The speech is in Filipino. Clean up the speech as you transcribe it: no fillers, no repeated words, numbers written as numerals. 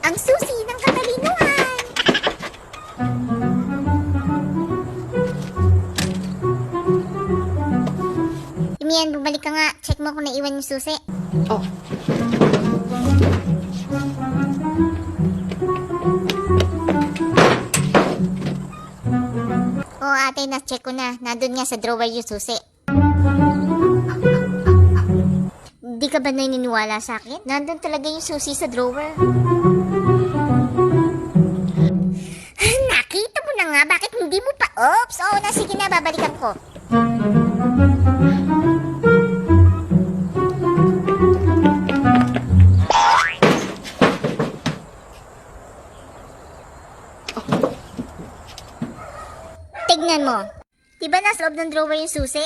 Ang susi ng katalinuhan! Damian, bumalik ka nga. Check mo kung naiwan yung susi. Oh. Oo ate, na-check ko na. Nandun nga sa drawer yung susi. Hindi ka ba naniniwala sa akin? Nandun talaga yung susi sa drawer. Nakita mo na nga, bakit hindi mo pa? Oops, oo na, sige na, babalikan ko. Tignan mo. Diba nasa loob ng drawer yung susi?